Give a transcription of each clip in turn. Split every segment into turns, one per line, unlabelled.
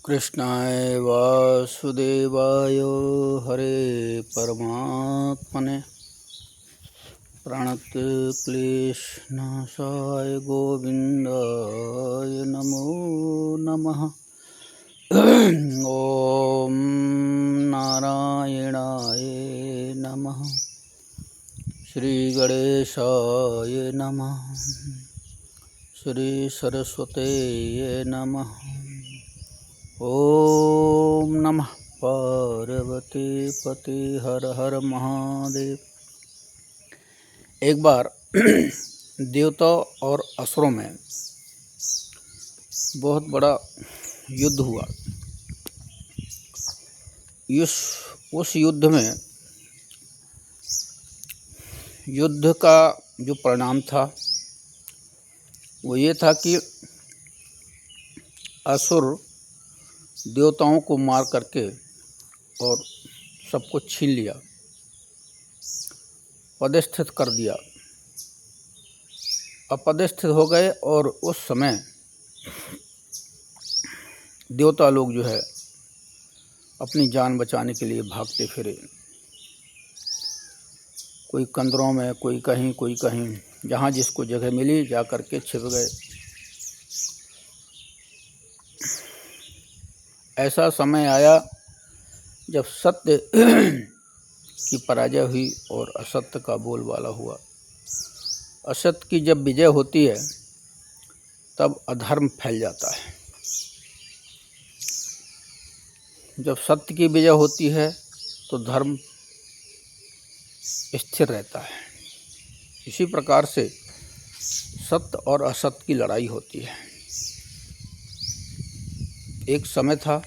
कृष्णाय वासुदेवाय हरे परमात्मने प्रणतक्लेशनाशाय गोविन्दाय नमो नमः। ॐ नारायणाय नमः। श्रीगणेशाय नमः। श्री सरस्वते नमः। ओम नमः पार्वती पति हर हर महादेव। एक बार देवताओं और असुरों में बहुत बड़ा युद्ध हुआ। उस युद्ध में युद्ध का जो परिणाम था वो ये था कि असुर देवताओं को मार करके और सबको छीन लिया, पदस्थित कर दिया, अपदस्थित हो गए। और उस समय देवता लोग जो है अपनी जान बचाने के लिए भागते फिरे, कोई कंदरों में, कोई कहीं, जहाँ जिसको जगह मिली जा कर के छिप गए। ऐसा समय आया जब सत्य की पराजय हुई और असत्य का बोलबाला हुआ। असत्य की जब विजय होती है तब अधर्म फैल जाता है। जब सत्य की विजय होती है तो धर्म स्थिर रहता है। इसी प्रकार से सत्य और असत्य की लड़ाई होती है। एक समय था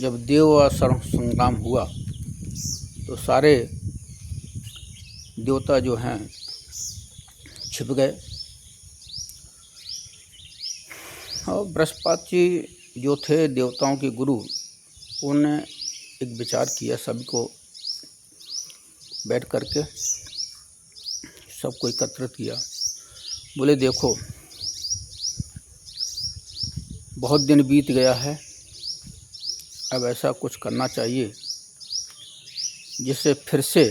जब देव असुर संग्राम हुआ तो सारे देवता जो हैं छिप गए और बृहस्पति जो थे देवताओं के गुरु, उन्होंने एक विचार किया। सभी को बैठ करके सबको एकत्रित किया। बोले देखो, बहुत दिन बीत गया है, अब ऐसा कुछ करना चाहिए जिससे फिर से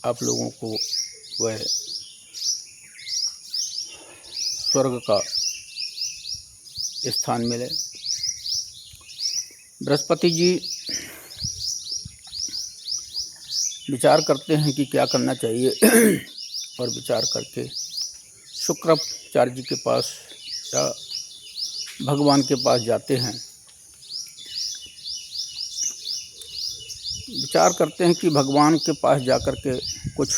आप लोगों को वह स्वर्ग का स्थान मिले। बृहस्पति जी विचार करते हैं कि क्या करना चाहिए और विचार करके शुक्राचार्य जी के पास या भगवान के पास जाते हैं। विचार करते हैं कि भगवान के पास जाकर के कुछ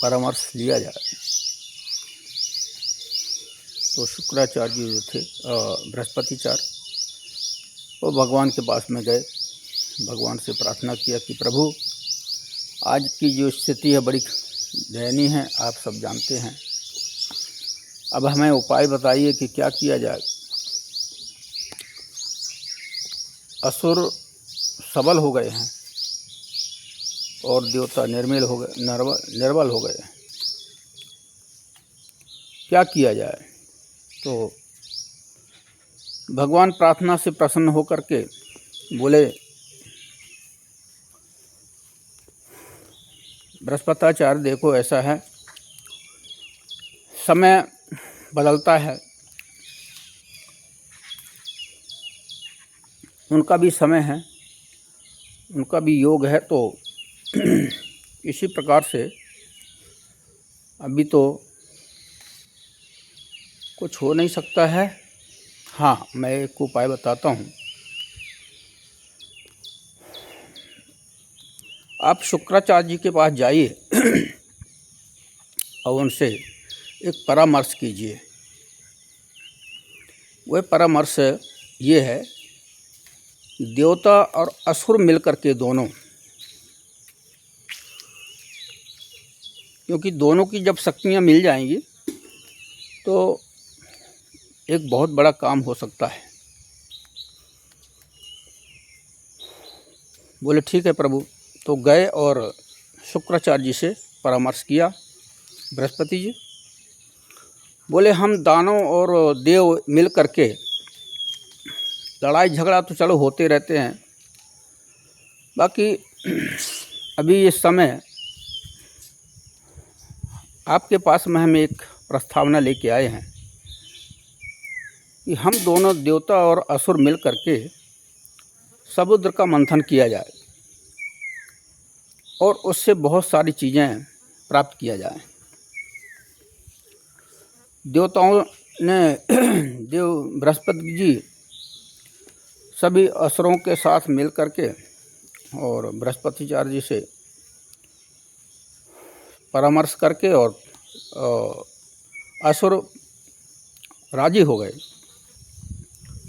परामर्श लिया जाए। तो शुक्राचार्य जी जो थे, बृहस्पतिचार्य, वो भगवान के पास में गए। भगवान से प्रार्थना किया कि प्रभु, आज की जो स्थिति है बड़ी दयनीय है, आप सब जानते हैं। अब हमें उपाय बताइए कि क्या किया जाए। असुर सबल हो गए हैं और देवता निर्बल हो गए। क्या किया जाए? तो भगवान प्रार्थना से प्रसन्न होकर के बोले, बृहस्पतिचार्य देखो, ऐसा है, समय बदलता है, उनका भी समय है, उनका भी योग है। तो इसी प्रकार से अभी तो कुछ हो नहीं सकता है। हाँ, मैं एक उपाय बताता हूँ। आप शुक्राचार्य जी के पास जाइए और उनसे एक परामर्श कीजिए। वह परामर्श ये है, देवता और असुर मिलकर के दोनों, क्योंकि दोनों की जब शक्तियाँ मिल जाएंगी तो एक बहुत बड़ा काम हो सकता है। बोले ठीक है प्रभु। तो गए और शुक्राचार्य जी से परामर्श किया बृहस्पति जी। बोले हम दानव और देव मिल करके, लड़ाई झगड़ा तो चलो होते रहते हैं, बाकी अभी इस समय आपके पास में हम एक प्रस्तावना लेके आए हैं कि हम दोनों देवता और असुर मिल करके समुद्र का मंथन किया जाए और उससे बहुत सारी चीज़ें प्राप्त किया जाए। देवताओं ने देव बृहस्पति जी सभी असुरों के साथ मिल करके और बृहस्पतिचार्य जी से परामर्श करके और असुर राजी हो गए।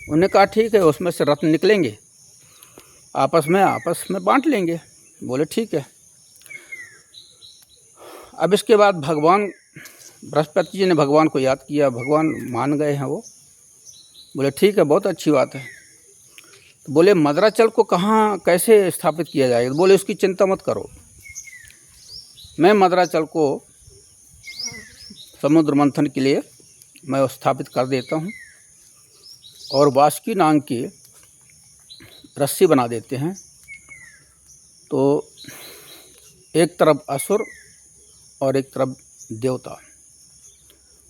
उन्होंने कहा ठीक है, उसमें से रत्न निकलेंगे, आपस में बांट लेंगे। बोले ठीक है। अब इसके बाद भगवान बृहस्पति जी ने भगवान को याद किया, भगवान मान गए हैं। वो बोले ठीक है, बहुत अच्छी बात है। तो बोले मद्राचल को कहाँ कैसे स्थापित किया जाएगा? बोले उसकी चिंता मत करो, मैं मद्राचल को समुद्र मंथन के लिए मैं स्थापित कर देता हूँ और वासुकी नाग की रस्सी बना देते हैं। तो एक तरफ असुर और एक तरफ देवता।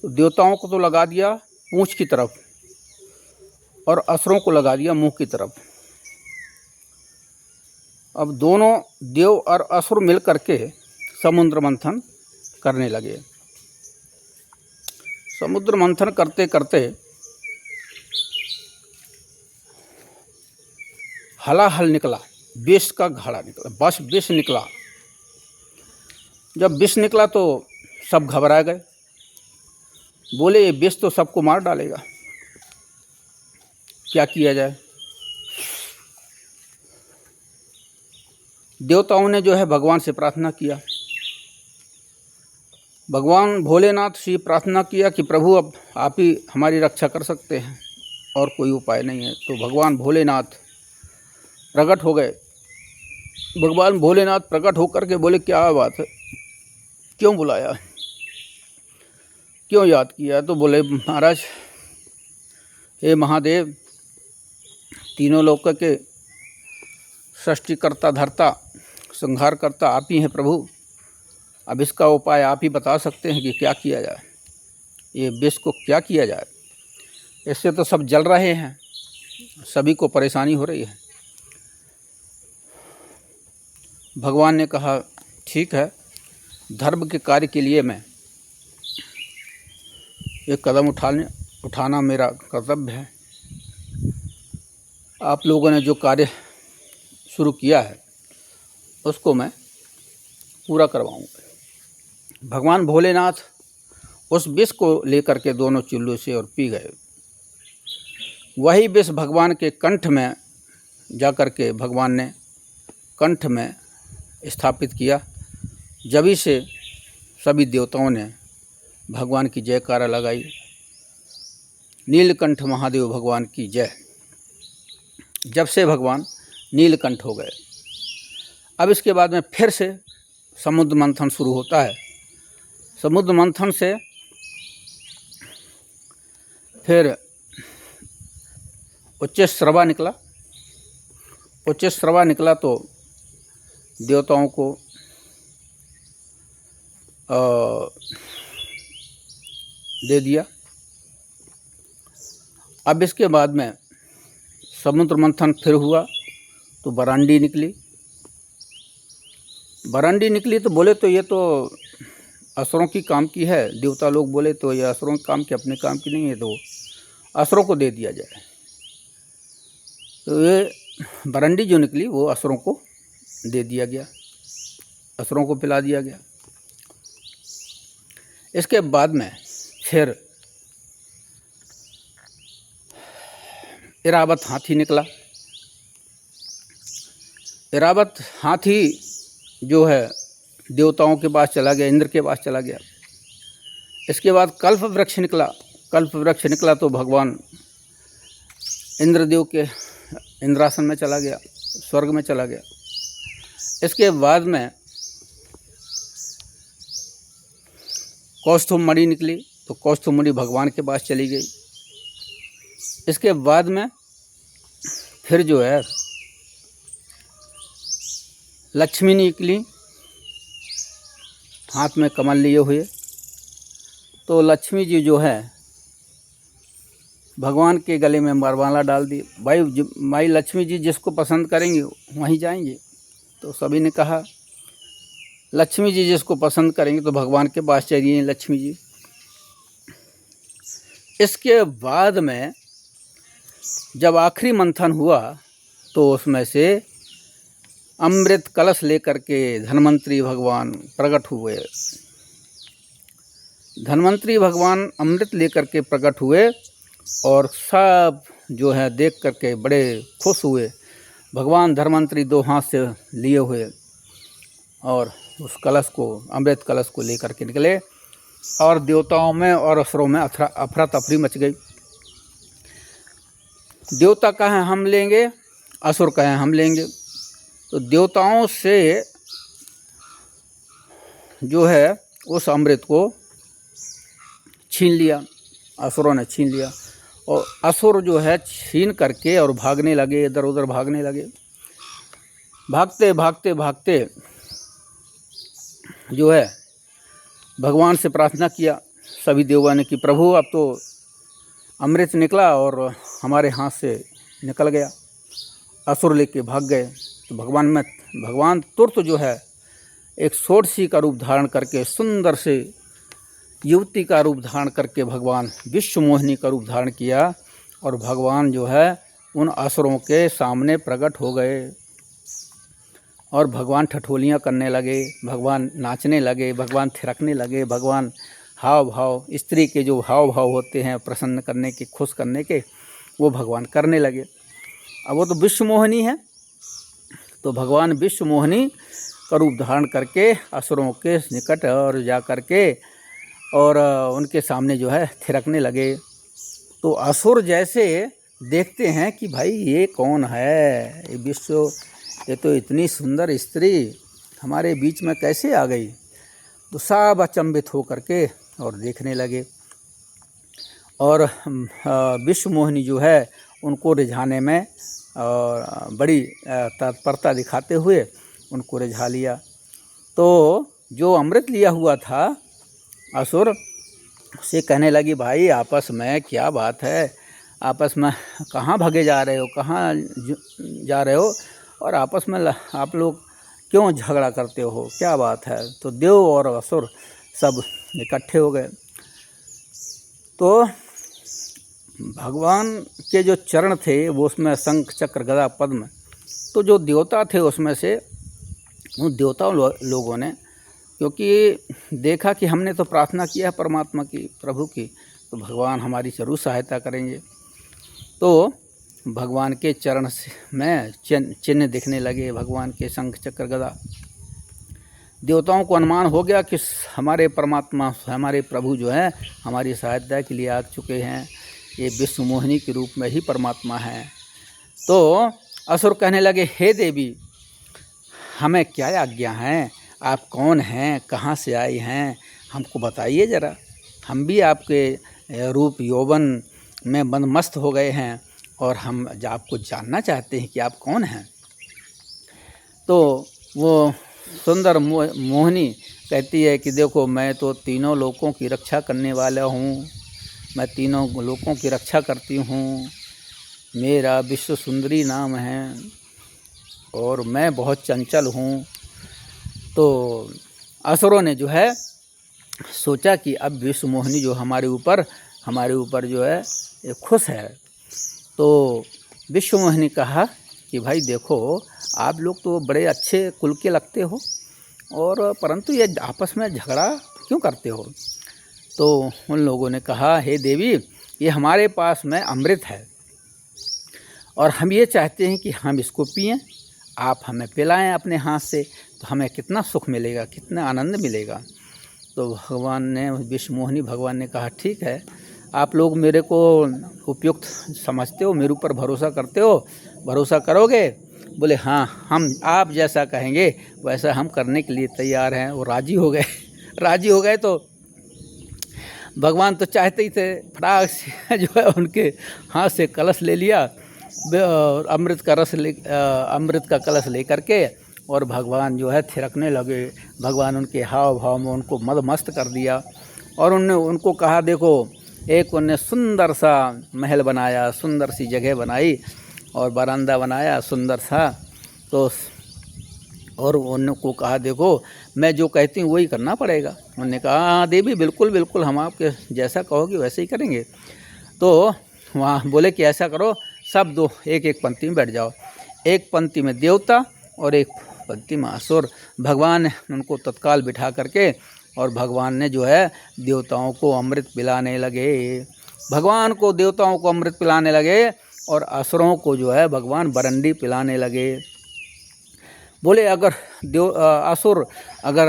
तो देवताओं को तो लगा दिया पूंछ की तरफ और असुरों को लगा दिया मुंह की तरफ। अब दोनों देव और असुर मिल करके समुद्र मंथन करने लगे। समुद्र मंथन करते करते हलाहल निकला, विष का घड़ा निकला, बस विष निकला। जब विष निकला तो सब घबरा गए, बोले ये विष तो सबको मार डालेगा, क्या किया जाए? देवताओं ने जो है भगवान से प्रार्थना किया, भगवान भोलेनाथ से प्रार्थना किया कि प्रभु अब आप ही हमारी रक्षा कर सकते हैं और कोई उपाय नहीं है। तो भगवान भोलेनाथ प्रकट हो गए। भगवान भोलेनाथ प्रकट होकर के बोले क्या बात है, क्यों बुलाया, क्यों याद किया? तो बोले महाराज, हे महादेव, तीनों लोक के सृष्टिकर्ता धर्ता संहारकर्ता आप ही हैं प्रभु। अब इसका उपाय आप ही बता सकते हैं कि क्या किया जाए, ये विष को क्या किया जाए? इससे तो सब जल रहे हैं, सभी को परेशानी हो रही है। भगवान ने कहा ठीक है, धर्म के कार्य के लिए मैं एक कदम उठाना मेरा कर्तव्य है। आप लोगों ने जो कार्य शुरू किया है उसको मैं पूरा करवाऊंगा। भगवान भोलेनाथ उस विष को लेकर के दोनों चुल्लू से और पी गए। वही विष भगवान के कंठ में जाकर के भगवान ने कंठ में स्थापित किया। जभी से सभी देवताओं ने भगवान की जयकारा लगाई, नीलकंठ महादेव भगवान की जय। जब से भगवान नीलकंठ हो गए। अब इसके बाद में फिर से समुद्र मंथन शुरू होता है। समुद्र मंथन से फिर उच्चैःश्रवा निकला। उच्चैःश्रवा निकला तो देवताओं को दे दिया। अब इसके बाद में समुद्र मंथन फिर हुआ तो बरांडी निकली। बरांडी निकली तो बोले तो ये तो असुरों की काम की है। देवता लोग बोले तो ये असुरों के काम की, अपने काम की नहीं है, तो असुरों को दे दिया जाए। तो ये बरांडी जो निकली वो असुरों को दे दिया गया, असुरों को पिला दिया गया। इसके बाद में फिर इरावत हाथी निकला। इरावत हाथी जो है देवताओं के पास चला गया, इंद्र के पास चला गया। इसके बाद कल्प वृक्ष निकला। कल्प वृक्ष निकला तो भगवान इंद्रदेव के इंद्रासन में चला गया, स्वर्ग में चला गया। इसके बाद में कौस्तुभ मणि निकली। तो कौस्तुभ मुनि भगवान के पास चली गई। इसके बाद में फिर जो है लक्ष्मी निकली हाथ में कमल लिए हुए। तो लक्ष्मी जी जो है भगवान के गले में वरमाला डाल दी। भाई लक्ष्मी जी जिसको पसंद करेंगे वहीं जाएंगे। तो सभी ने कहा लक्ष्मी जी जिसको पसंद करेंगे तो भगवान के पास चलिए लक्ष्मी जी। इसके बाद में जब आखिरी मंथन हुआ तो उसमें से अमृत कलश लेकर के धन्वंतरी भगवान प्रकट हुए। धन्वंतरी भगवान अमृत लेकर के प्रकट हुए और सब जो है देख करके बड़े खुश हुए। भगवान धन्वंतरी 2 हाथ से लिए हुए और उस कलश को अमृत कलश को लेकर के निकले और देवताओं में और असुरों में अफरा तफरी मच गई। देवता कहें हम लेंगे, असुर कहें हम लेंगे। तो देवताओं से जो है उस अमृत को छीन लिया, असुरों ने छीन लिया और असुर जो है छीन करके और भागने लगे, इधर उधर भागने लगे। भागते भागते भागते जो है भगवान से प्रार्थना किया सभी देवों ने कि प्रभु अब तो अमृत निकला और हमारे हाथ से निकल गया, असुर लेके भाग गए। तो भगवान तुरंत जो है एक षोडशी का रूप धारण करके सुंदर से युवती का रूप धारण करके भगवान विश्व मोहिनी का रूप धारण किया और भगवान जो है उन असुरों के सामने प्रकट हो गए और भगवान ठठोलियाँ करने लगे, भगवान नाचने लगे, भगवान थिरकने लगे। भगवान हाव भाव स्त्री के जो हाव भाव होते हैं प्रसन्न करने के, खुश करने के, वो भगवान करने लगे। अब वो तो विश्व मोहिनी है, तो भगवान विश्व मोहिनी का रूप धारण करके असुरों के निकट और जा कर के और उनके सामने जो है थिरकने लगे। तो असुर जैसे देखते हैं कि भाई ये कौन है, ये तो इतनी सुंदर स्त्री हमारे बीच में कैसे आ गई। तो सब अचंभित हो करके और देखने लगे और विश्व मोहिनी जो है उनको रिझाने में और बड़ी तत्परता दिखाते हुए उनको रिझा लिया। तो जो अमृत लिया हुआ था असुर से कहने लगी भाई आपस में क्या बात है, आपस में कहाँ भागे जा रहे हो, कहाँ जा रहे हो और आपस में आप लोग क्यों झगड़ा करते हो, क्या बात है। तो देव और असुर सब इकट्ठे हो गए। तो भगवान के जो चरण थे वो उसमें शंख चक्र गदा पद्म, तो जो देवता थे उसमें से उन देवताओं लोगों ने क्योंकि देखा कि हमने तो प्रार्थना किया है परमात्मा की, प्रभु की, तो भगवान हमारी जरूर सहायता करेंगे। तो भगवान के चरण में चिन्ह दिखने लगे, भगवान के शंख चक्र गदा। देवताओं को अनुमान हो गया कि हमारे परमात्मा, हमारे प्रभु जो हैं हमारी सहायता के लिए आ चुके हैं, ये विश्व मोहिनी के रूप में ही परमात्मा हैं। तो असुर कहने लगे हे देवी हमें क्या आज्ञा है, आप कौन हैं, कहाँ से आई हैं, हमको बताइए ज़रा, हम भी आपके रूप यौवन में बंदमस्त हो गए हैं और हम आपको जानना चाहते हैं कि आप कौन हैं। तो वो सुंदर मोहिनी कहती है कि देखो मैं तो तीनों लोकों की रक्षा करने वाला हूँ, मैं तीनों लोकों की रक्षा करती हूँ, मेरा विश्व सुंदरी नाम है और मैं बहुत चंचल हूँ। तो असुरों ने जो है सोचा कि अब विश्व मोहिनी जो हमारे ऊपर जो है ये खुश है। तो विश्व मोहिनी कहा कि भाई देखो आप लोग तो बड़े अच्छे कुल के लगते हो और परंतु ये आपस में झगड़ा क्यों करते हो। तो उन लोगों ने कहा हे देवी ये हमारे पास में अमृत है और हम ये चाहते हैं कि हम इसको पिएं, आप हमें पिलाएं अपने हाथ से, तो हमें कितना सुख मिलेगा, कितना आनंद मिलेगा। तो भगवान ने विश्व मोहिनी भगवान ने कहा ठीक है, आप लोग मेरे को उपयुक्त समझते हो, मेरे ऊपर भरोसा करते हो, भरोसा करोगे। बोले हाँ हम आप जैसा कहेंगे वैसा हम करने के लिए तैयार हैं। वो राजी हो गए। राजी हो गए तो भगवान तो चाहते ही थे, फटाक से जो है उनके हाथ से कलश ले लिया, और अमृत का कलश ले करके और भगवान जो है थिरकने लगे। भगवान उनके हाव भाव में उनको मदमस्त कर दिया और उनको कहा, देखो, एक उन्होंने सुंदर सा महल बनाया, सुंदर सी जगह बनाई और बरामदा बनाया सुंदर सा। तो और उनको कहा, देखो, मैं जो कहती हूँ वही करना पड़ेगा। उन्होंने कहा, हाँ देवी, बिल्कुल बिल्कुल, हम आपके जैसा कहोगे वैसे ही करेंगे। तो वहाँ बोले कि ऐसा करो, सब दो एक एक पंक्ति में बैठ जाओ, एक पंक्ति में देवता और एक पंक्ति में असुर। भगवान ने उनको तत्काल बिठा करके और भगवान ने जो है देवताओं को अमृत पिलाने लगे। भगवान को देवताओं को अमृत पिलाने लगे और असुरों को जो है भगवान बरंडी पिलाने लगे। बोले, अगर असुर अगर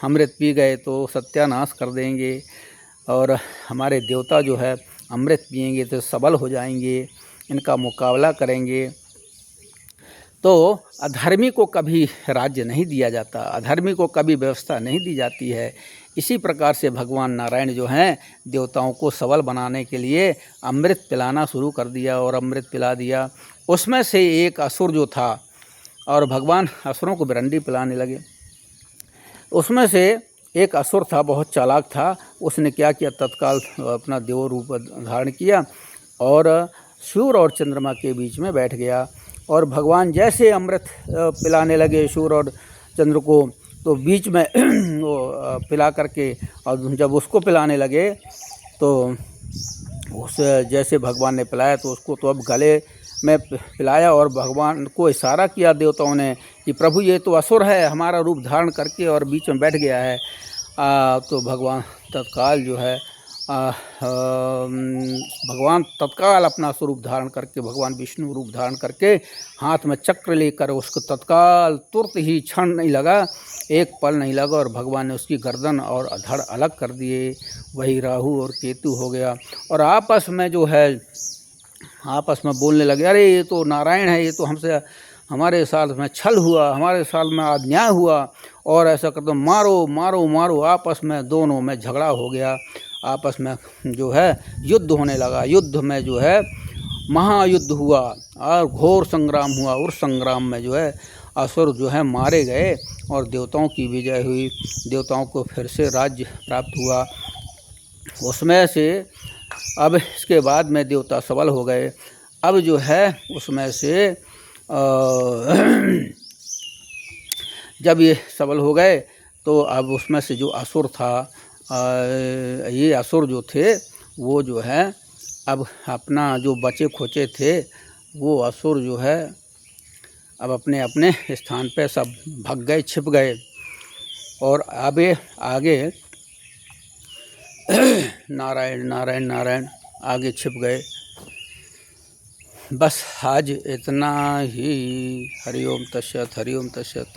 अमृत पी गए तो सत्यानाश कर देंगे और हमारे देवता जो है अमृत पिएंगे तो सबल हो जाएंगे, इनका मुकाबला करेंगे। तो अधर्मी को कभी राज्य नहीं दिया जाता, अधर्मी को कभी व्यवस्था नहीं दी जाती है। इसी प्रकार से भगवान नारायण जो हैं देवताओं को सबल बनाने के लिए अमृत पिलाना शुरू कर दिया और अमृत पिला दिया। उसमें से एक असुर जो था और भगवान असुरों को बरंडी पिलाने लगे। उसमें से एक असुर था, बहुत चालाक था। उसने क्या किया, तत्काल अपना देव रूप धारण किया और सूर्य और चंद्रमा के बीच में बैठ गया। और भगवान जैसे अमृत पिलाने लगे सूर्य और चंद्र को, तो बीच में वो पिला करके और जब उसको पिलाने लगे तो उस जैसे भगवान ने पिलाया तो उसको तो अब गले में पिलाया और भगवान को इशारा किया देवताओं ने कि प्रभु ये तो असुर है, हमारा रूप धारण करके और बीच में बैठ गया है। तो भगवान तत्काल जो है भगवान तत्काल अपना स्वरूप धारण करके, भगवान विष्णु रूप धारण करके हाथ में चक्र लेकर उसको तत्काल तुरंत ही क्षण नहीं लगा, एक पल नहीं लगा और भगवान ने उसकी गर्दन और धड़ अलग कर दिए। वही राहु और केतु हो गया और आपस में जो है आपस में बोलने लगे, अरे ये तो नारायण है, ये तो हमसे हमारे साथ में छल हुआ, हमारे साथ में अन्याय हुआ और ऐसा करते मारो मारो मारो। आपस में दोनों में झगड़ा हो गया, आपस में जो है युद्ध होने लगा। युद्ध में जो है महायुद्ध हुआ और घोर संग्राम हुआ। उस संग्राम में जो है असुर जो है मारे गए और देवताओं की विजय हुई। देवताओं को फिर से राज्य प्राप्त हुआ। उसमें से अब इसके बाद में देवता सबल हो गए। अब जो है उसमें से जब ये सबल हो गए तो अब उसमें से जो असुर था, ये असुर जो थे वो जो है अब अपना जो बचे खोचे थे वो असुर जो है अब अपने अपने स्थान पे सब भाग गए, छिप गए और अब आगे नारायण नारायण नारायण आगे छिप गए। बस आज इतना ही। हरिओम तस्सत, हरिओम तस्सत।